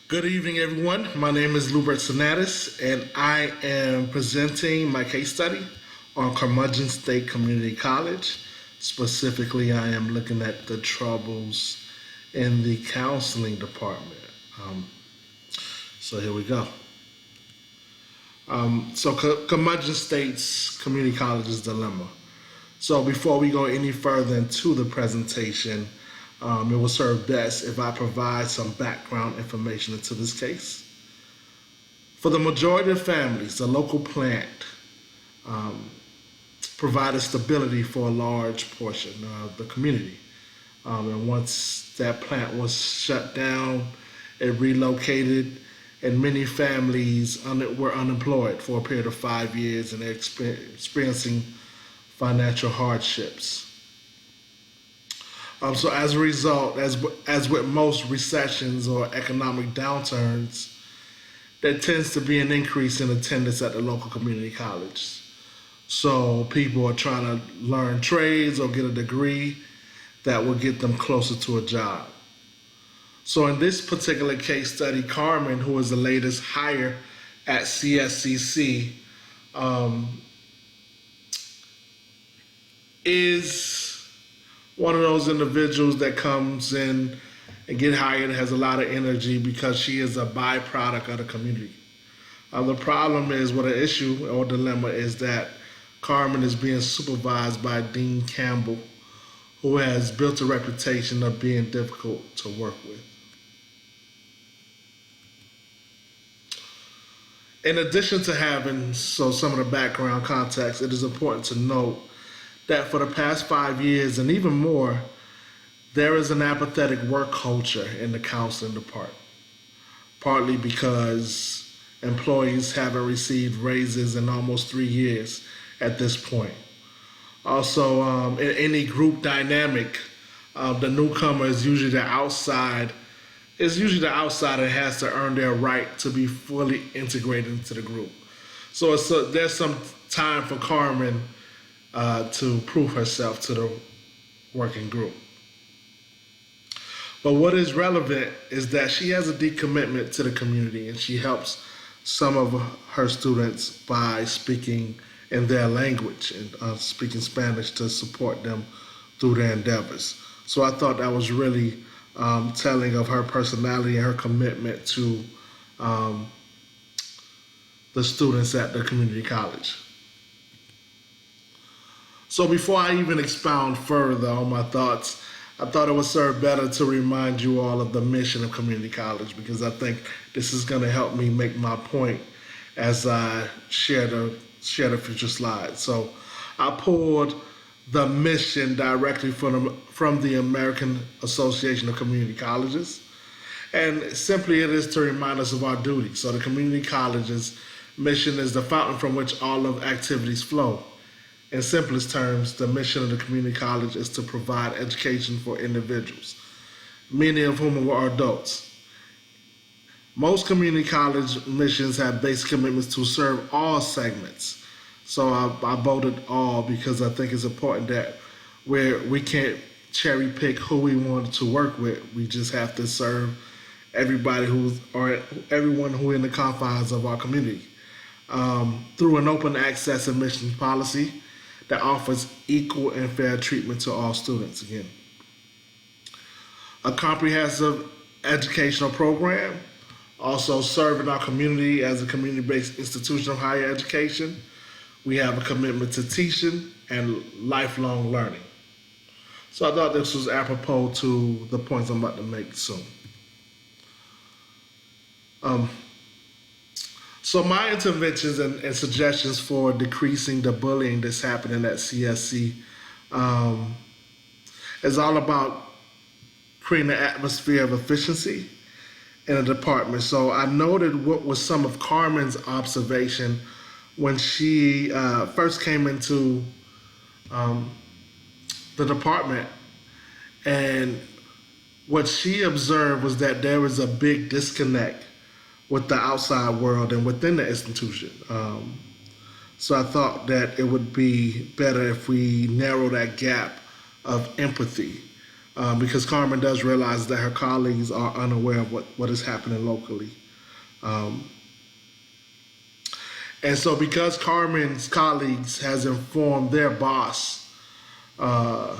Good evening, everyone. My name is Lubert Sinatus, and I am presenting my case study on Curmudgeon State Community College. Specifically, I am looking at the troubles in the counseling department. Um, so here we go. Curmudgeon State's Community College's dilemma. So before we go any further into the presentation, it will serve best if I provide some background information into this case. For the majority of families, the local plant um, provided stability for a large portion of the community. And once that plant was shut down, it relocated, and many families were unemployed for a period of 5 years, and they're experiencing financial hardships. So as a result, as with most recessions or economic downturns, there tends to be an increase in attendance at the local community college. So people are trying to learn trades or get a degree that will get them closer to a job. So in this particular case study, Carmen, who is the latest hire at CSCC, is one of those individuals that comes in and get hired, has a lot of energy because she is a byproduct of the community. The problem is, what an issue or dilemma is, that Carmen is being supervised by Dean Campbell, who has built a reputation of being difficult to work with. In addition to having some of the background context, it is important to note that for the past 5 years and even more, there is an apathetic work culture in the counseling department, partly because employees haven't received raises in almost 3 years at this point. Also, in any group dynamic, the newcomer is usually the outside. Is usually the outsider has to earn their right to be fully integrated into the group. So there's some time for Carmen to prove herself to the working group. But what is relevant is that she has a deep commitment to the community, and she helps some of her students by speaking in their language and speaking Spanish to support them through their endeavors. So I thought that was really telling of her personality and her commitment to the students at the community college. So before I even expound further on my thoughts, I thought it would serve better to remind you all of the mission of community college, because I think this is going to help me make my point as I share the future slides. So I pulled the mission directly from the American Association of Community Colleges, and simply it is to remind us of our duty. So the community college's mission is the fountain from which all of activities flow. In simplest terms, the mission of the community college is to provide education for individuals, many of whom are adults. Most community college missions have basic commitments to serve all segments. So I voted all because I think it's important that we can't cherry pick who we want to work with. We just have to serve everybody everyone who is in the confines of our community through an open access admissions policy that offers equal and fair treatment to all students. Again, a comprehensive educational program, also serving our community as a community-based institution of higher education. We have a commitment to teaching and lifelong learning. So I thought this was apropos to the points I'm about to make soon. So my interventions and suggestions for decreasing the bullying that's happening at CSC is all about creating an atmosphere of efficiency in a department. So I noted what was some of Carmen's observation when she first came into the department, and what she observed was that there was a big disconnect with the outside world and within the institution. So I thought that it would be better if we narrow that gap of empathy because Carmen does realize that her colleagues are unaware of what is happening locally. Um, and so because Carmen's colleagues has informed their boss, uh,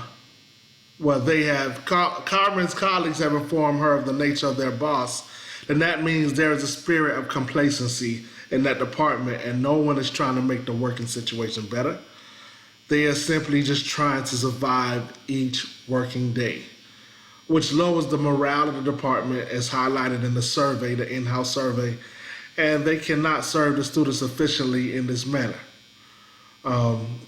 well, Carmen's colleagues have informed her of the nature of their boss, then that means there is a spirit of complacency in that department and no one is trying to make the working situation better. They are simply just trying to survive each working day, which lowers the morale of the department as highlighted in the survey, the in-house survey, and they cannot serve the students efficiently in this manner. Um,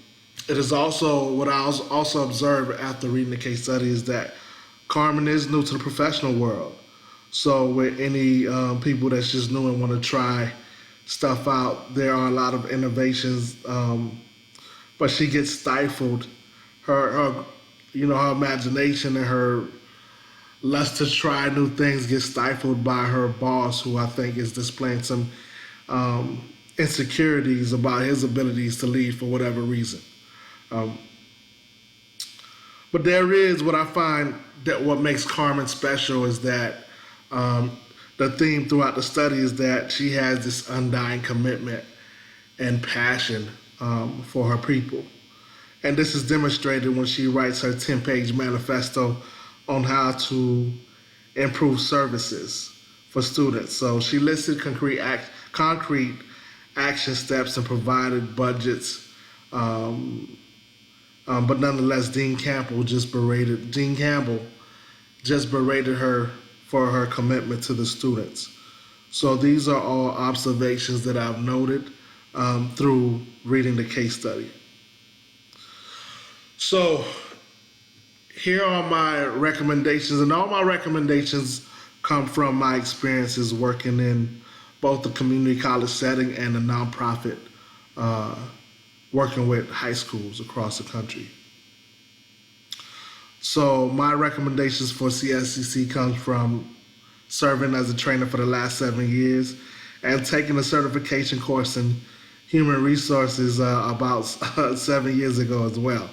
it is also what I also observed after reading the case study is that Carmen is new to the professional world. So with any people that's just new and want to try stuff out, there are a lot of innovations, but she gets stifled. Her imagination and her lust to try new things gets stifled by her boss, who I think is displaying some insecurities about his abilities to lead for whatever reason. Um, but there is what I find that what makes Carmen special is that the theme throughout the study is that she has this undying commitment and passion for her people. And this is demonstrated when she writes her 10-page manifesto on how to improve services for students. So she listed concrete action steps and provided budgets. But nonetheless, Dean Campbell just berated her for her commitment to the students. So these are all observations that I've noted through reading the case study. So here are my recommendations, and all my recommendations come from my experiences working in both the community college setting and the nonprofit, working with high schools across the country. So my recommendations for CSCC comes from serving as a trainer for the last 7 years and taking a certification course in human resources about 7 years ago as well.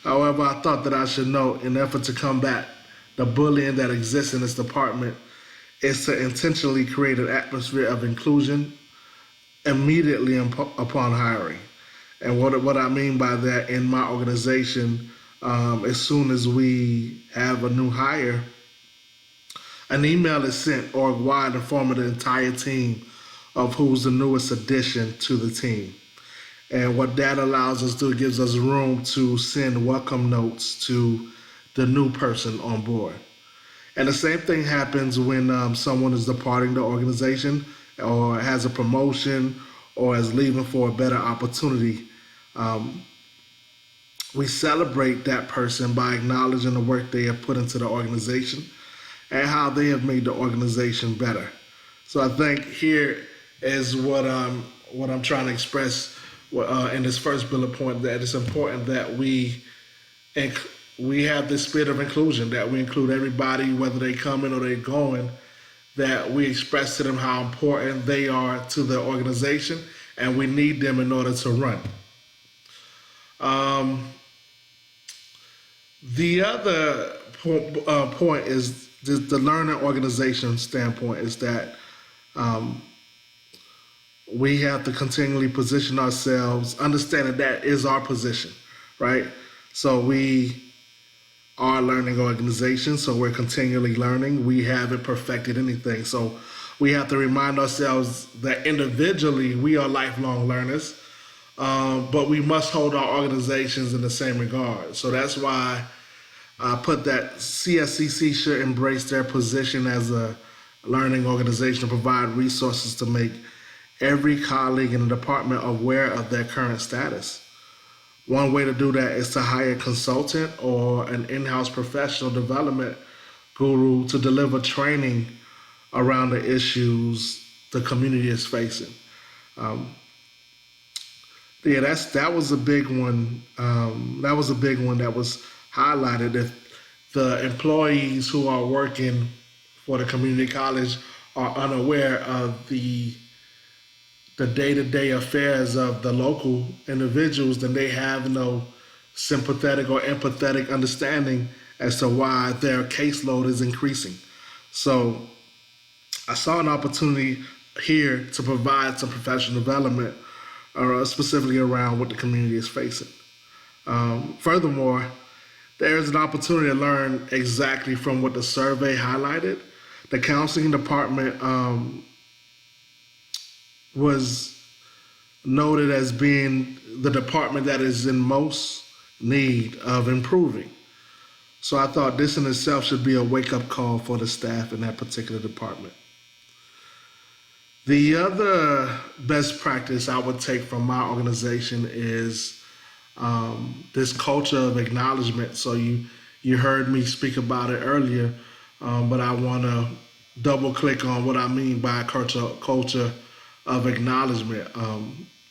However, I thought that I should note, in an effort to combat the bullying that exists in this department, is to intentionally create an atmosphere of inclusion immediately upon hiring. And what I mean by that, in my organization, as soon as we have a new hire, an email is sent org-wide informing the entire team of who's the newest addition to the team. And what that allows us to do, it gives us room to send welcome notes to the new person on board. And the same thing happens when someone is departing the organization or has a promotion or is leaving for a better opportunity. We celebrate that person by acknowledging the work they have put into the organization and how they have made the organization better. So I think here is what I'm trying to express in this first bullet point, that it's important that we have this spirit of inclusion, that we include everybody, whether they come in or they're going, that we express to them how important they are to the organization, and we need them in order to run. The other point is the learner organization standpoint is that we have to continually position ourselves, understanding that is our position, right? So we are a learning organization, so we're continually learning. We haven't perfected anything. So we have to remind ourselves that individually we are lifelong learners, but we must hold our organizations in the same regard. So that's why I put that CSCC should embrace their position as a learning organization to provide resources to make every colleague in the department aware of their current status. One way to do that is to hire a consultant or an in-house professional development guru to deliver training around the issues the community is facing. That was a big one. That was a big one that was highlighted. If the employees who are working for the community college are unaware of the day-to-day affairs of the local individuals, then they have no sympathetic or empathetic understanding as to why their caseload is increasing. So I saw an opportunity here to provide some professional development, specifically around what the community is facing. Furthermore, there is an opportunity to learn exactly from what the survey highlighted. The counseling department was noted as being the department that is in most need of improving. So I thought this in itself should be a wake-up call for the staff in that particular department. The other best practice I would take from my organization is this culture of acknowledgement. So you heard me speak about it earlier, but I want to double click on what I mean by culture of acknowledgement.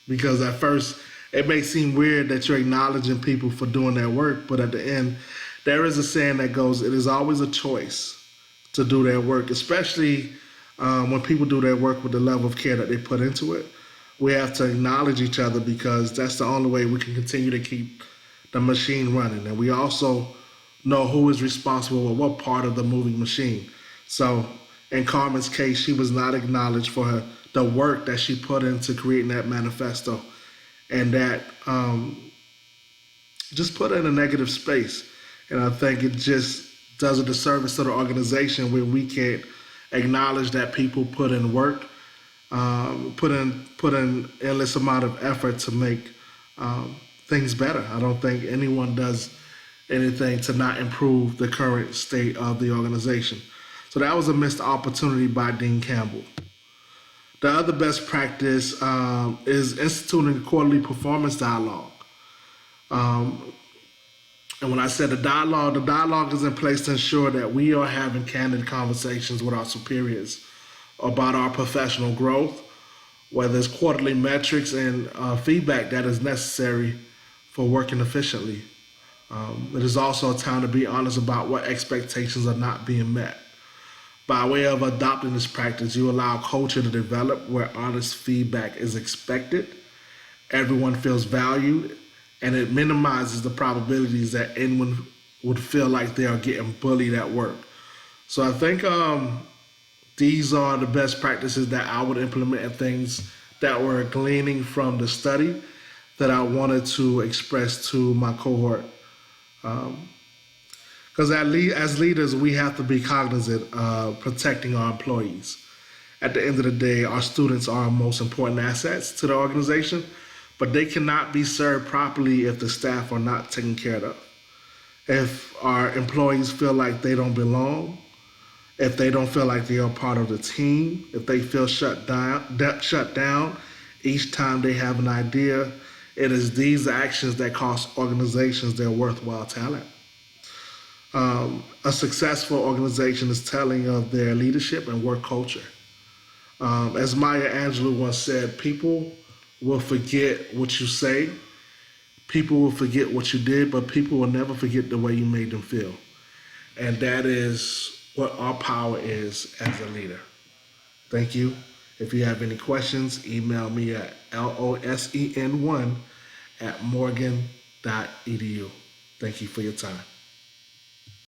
Because at first it may seem weird that you're acknowledging people for doing their work, but at the end, there is a saying that goes, it is always a choice to do their work, especially when people do their work with the level of care that they put into it. We have to acknowledge each other because that's the only way we can continue to keep the machine running. And we also know who is responsible for what part of the moving machine. So in Carmen's case, she was not acknowledged for the work that she put into creating that manifesto, and that just put her in a negative space. And I think it just does a disservice to the organization when we can't acknowledge that people put in work, put in endless amount of effort to make things better. I don't think anyone does anything to not improve the current state of the organization. So that was a missed opportunity by Dean Campbell. The other best practice is instituting a quarterly performance dialogue. And when I said the dialogue is in place to ensure that we are having candid conversations with our superiors about our professional growth, whether it's quarterly metrics and feedback that is necessary for working efficiently. It is also a time to be honest about what expectations are not being met. By way of adopting this practice, you allow culture to develop where honest feedback is expected, everyone feels valued, and it minimizes the probabilities that anyone would feel like they are getting bullied at work. So I think these are the best practices that I would implement, and things that were gleaning from the study that I wanted to express to my cohort. Because as leaders, we have to be cognizant of protecting our employees. At the end of the day, our students are our most important assets to the organization, but they cannot be served properly if the staff are not taken care of. If our employees feel like they don't belong, if they don't feel like they are part of the team, if they feel shut down each time they have an idea, it is these actions that cost organizations their worthwhile talent. A successful organization is telling of their leadership and work culture. As Maya Angelou once said, people will forget what you say, people will forget what you did, but people will never forget the way you made them feel. And that is what our power is as a leader. Thank you. If you have any questions, email me at losen1@morgan.edu. Thank you for your time.